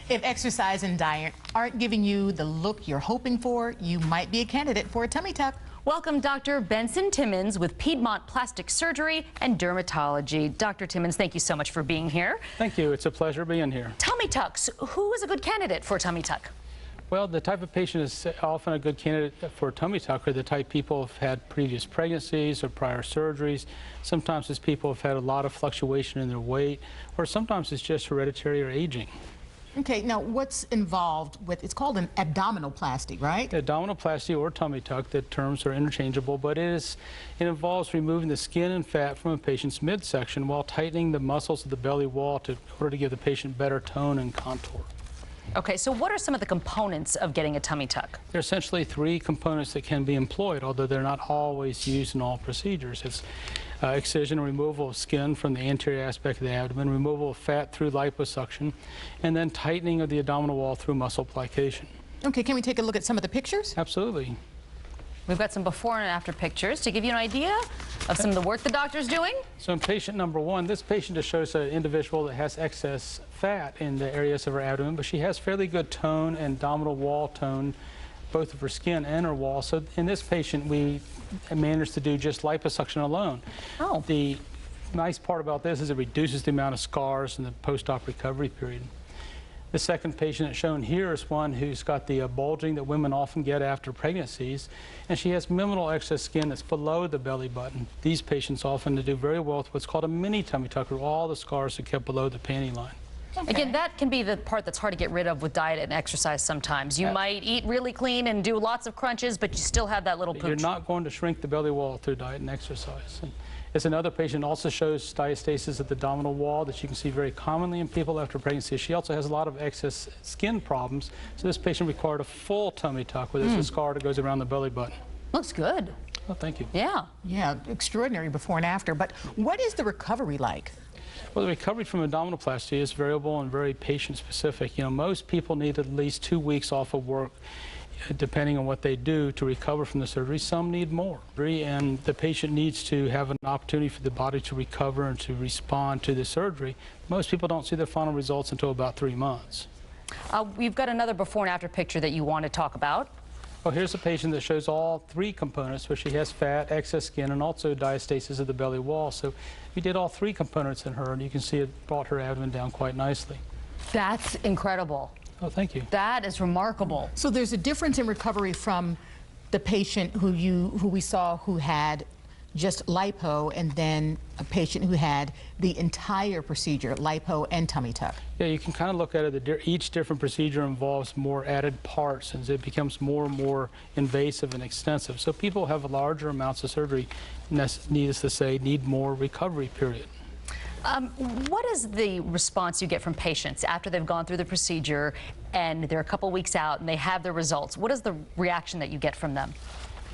If exercise and diet aren't giving you the look you're hoping for, you might be a candidate for a tummy tuck. Welcome Dr. Benson Timmons with Piedmont Plastic Surgery and Dermatology. Dr. Timmons, thank you so much for being here. Thank you. It's a pleasure being here. Tummy tucks. Who is a good candidate for a tummy tuck? Well, the type of patient is often a good candidate for a tummy tuck are the type people have had previous pregnancies or prior surgeries. Sometimes it's people have had a lot of fluctuation in their weight, or sometimes it's just hereditary or aging. Okay, now what's involved with, it's called an abdominoplasty, right? Abdominoplasty or tummy tuck, the terms are interchangeable, but it involves removing the skin and fat from a patient's midsection while tightening the muscles of the belly wall in order to give the patient better tone and contour. Okay, so what are some of the components of getting a tummy tuck? There are essentially three components that can be employed, although they're not always used in all procedures. It's excision, removal of skin from the anterior aspect of the abdomen, removal of fat through liposuction, and then tightening of the abdominal wall through muscle plication. Okay, can we take a look at some of the pictures? Absolutely. We've got some before and after pictures to give you an idea of some of the work the doctor's doing. So in patient number one, this patient just shows an individual that has excess fat in the areas of her abdomen, but she has fairly good tone and abdominal wall tone, both of her skin and her wall. So in this patient, we managed to do just liposuction alone. Oh. The nice part about this is it reduces the amount of scars in the post-op recovery period. The second patient shown here is one who's got the bulging that women often get after pregnancies, and she has minimal excess skin that's below the belly button. These patients often do very well with what's called a mini tummy tuck, where all the scars are kept below the panty line. Okay. Again, that can be the part that's hard to get rid of with diet and exercise sometimes. You might eat really clean and do lots of crunches, but you still have that little pooch. You're not going to shrink the belly wall through diet and exercise. And as another patient also shows diastasis at the abdominal wall that you can see very commonly in people after pregnancy. She also has a lot of excess skin problems, so this patient required a full tummy tuck where there's a scar that goes around the belly button. Looks good. Oh, thank you. Yeah. Yeah, extraordinary before and after. But what is the recovery like? Well, the recovery from abdominoplasty is variable and very patient-specific. You know, most people need at least 2 weeks off of work, depending on what they do to recover from the surgery. Some need more. And the patient needs to have an opportunity for the body to recover and to respond to the surgery. Most people don't see their final results until about 3 months. We've got another before and after picture that you want to talk about. Well, here's a patient that shows all three components, where she has fat, excess skin, and also diastasis of the belly wall. So we did all three components in her, and you can see it brought her abdomen down quite nicely. That's incredible. Oh, thank you. That is remarkable. So there's a difference in recovery from the patient who we saw who had just lipo, and then a patient who had the entire procedure, lipo and tummy tuck. Yeah, you can kind of look at it that each different procedure involves more added parts, and it becomes more and more invasive and extensive. So people have larger amounts of surgery, needless to say, need more recovery period. What is the response you get from patients after they've gone through the procedure and they're a couple weeks out and they have their results? What is the reaction that you get from them?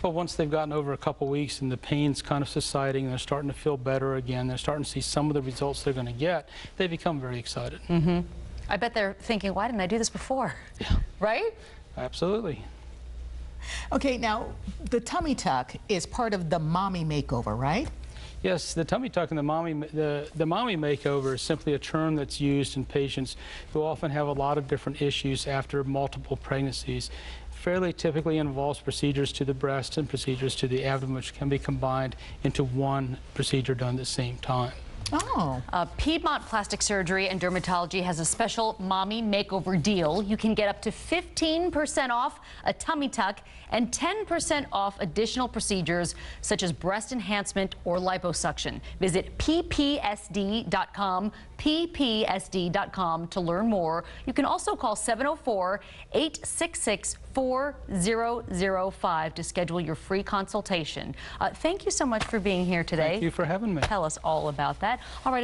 Well, once they've gotten over a couple weeks and the pain's kind of subsiding, they're starting to feel better again, they're starting to see some of the results they're going to get, they become very excited. I bet they're thinking, why didn't I do this before? Yeah. Right? Absolutely. Okay, now the tummy tuck is part of the mommy makeover, right? Yes, the tummy tuck and the mommy makeover is simply a term that's used in patients who often have a lot of different issues after multiple pregnancies. Fairly typically involves procedures to the breast and procedures to the abdomen, which can be combined into one procedure done at the same time. Oh. Piedmont Plastic Surgery and Dermatology has a special mommy makeover deal. You can get up to 15% off a tummy tuck and 10% off additional procedures such as breast enhancement or liposuction. Visit ppsd.com, ppsd.com to learn more. You can also call 704-866-4005 to schedule your free consultation. Thank you so much for being here today. Thank you for having me. Tell us all about that. All right.